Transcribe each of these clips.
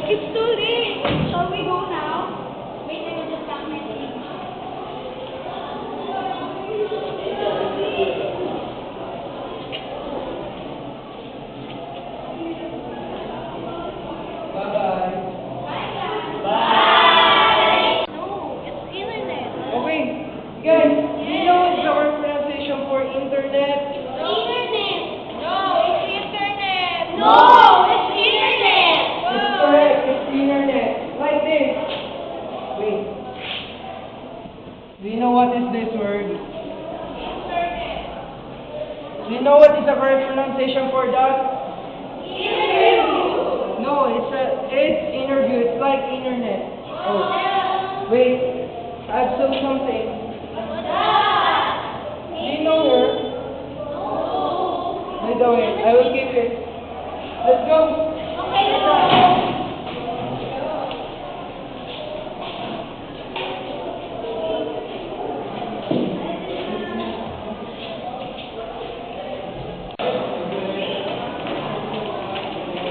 It's too late. Shall we go now? Wait, I will just pack my things. No, it's internet. Okay, guys, you know what's our pronunciation for internet? Internet. No, it's internet. No, it's internet. It's correct, it's internet. Like this. Wait. Do you know what is this word? Internet. Do you know what is the correct pronunciation for that? Interview. No, it's interview. It's like internet. Oh, wait. I've saw something. Do you know her? By the way, I will keep it. Let's go. Okay, let's go.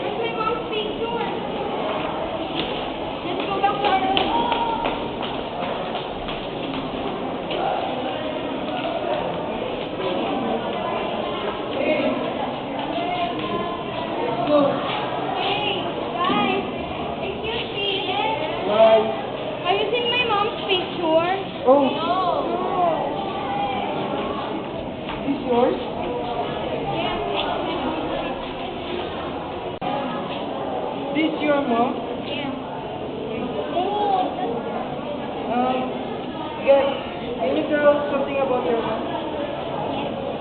Where's my mom's picture? Let's go back to our room. Let's go. Hey, guys. Excuse me. Bye. Have you seen my mom's picture? Oh, No. is this yours? This your mom? Guys, can you tell something about your mom?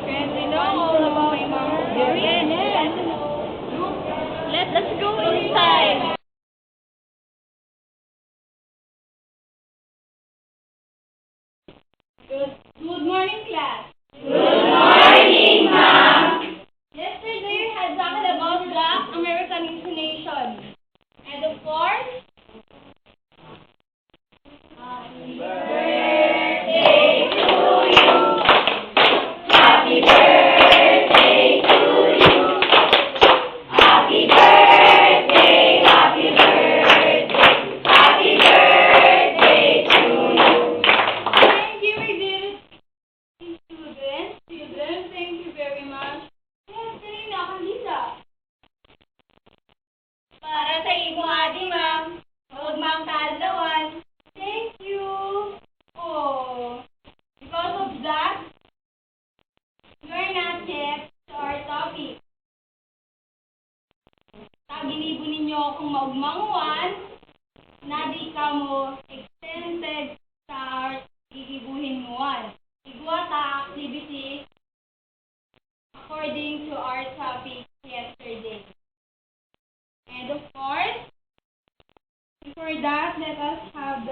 And we know all about my mom. Yes. Let's go inside. Good morning, class. Good morning, ma'am. Yesterday we had talked about Black American intonation. And of course, happy birthday to you. Happy birthday to you. Happy birthday, happy birthday, happy birthday to you. Thank you, my dear children, thank you very much. Yes, kanina akong Lisa. Para sa imo, adi, ma'am. Huwag ma'am kaalawan. Thank you. Oh, because of that, you're not yet to our topic. Tagilibo ninyo akong maugmanguan na di ka mo extended sa our igibuhin moan. Igwa ta activity according to our topic yesterday. And of course, before that, let us have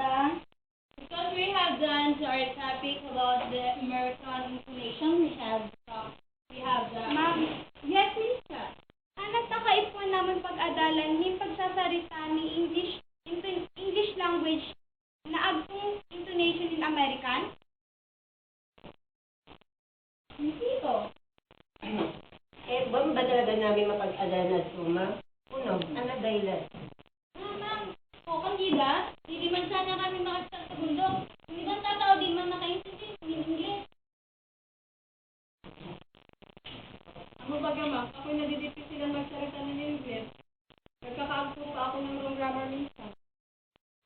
because we have done our topic about the American intonation, we have the Ma'am, yes, Lisa. Nagtakait po naman pag-adalan ni pagsasarita ni English language na agtong intonation in American. Dito. Bang ba talaga namin mapag-alala na suma? Uno, ano dahilan? Ma'am, o kandida, hindi man sana kami makasal sa bundok. Hindi man tatao din man nakaintindi ng English. Ako baga ma'am, ako'y nadidipid sila magsalita ng English. Nagkakaagpo pa ako ng mga grammar minsan.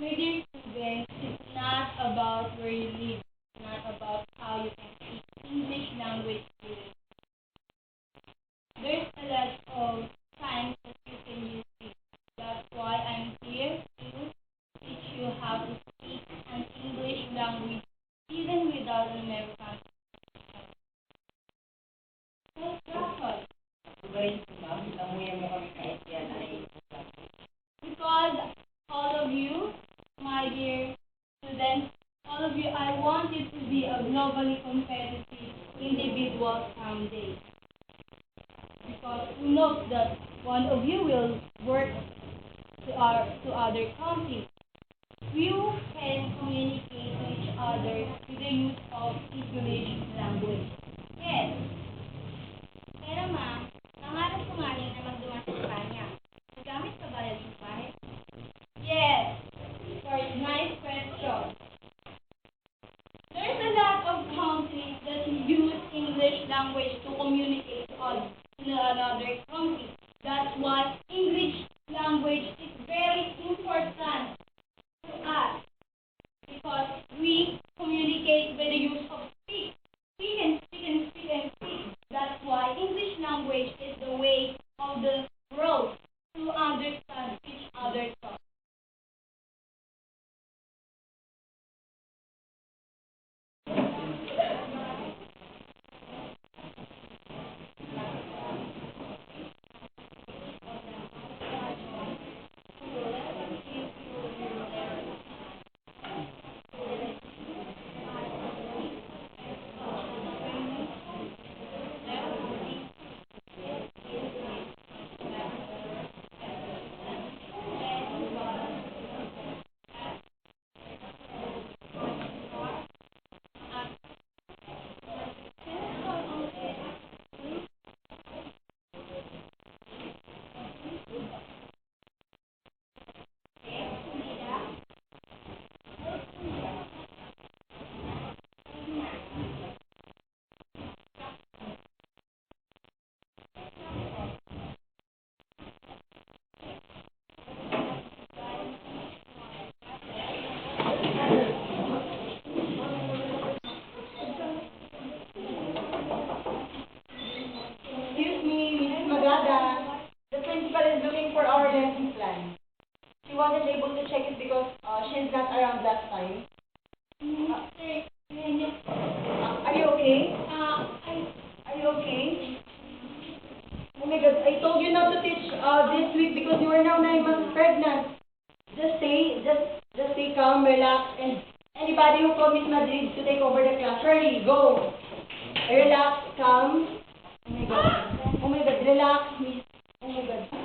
My dear students, it's not about where you live. It's not about how you can speak English language fluently. There's a lot of times that you can use it. That's why I'm here to teach you how to speak an English language even without an American. So, that's all. Because all of you, my dear students, all of you, I want you to be a globally competitive individual someday. Because who knows that one of you will work to other countries. You can communicate to each other with the use of English language. Yes. Pero ma'am, nangarap ko nga rin na magduman sa Espanya. Nagamit ka ba yung bahay? important to us because we communicate by the use of speech. We can speak and speak and speak. That's why English language is the way of the world to understand each other's thoughts. Excuse me, Mrs. Magada. The principal is looking for our lesson plan. She wasn't able to check it because she's not around last time. Sir, can you, Are you okay? I Are you okay? Oh my God, I told you not to teach this week because you are now 9 months pregnant. Just stay calm, relax, and anybody who called Miss Madrid to take over the class, Shirley, go. Relax, calm. Oh my God, relax, Miss. Oh my God.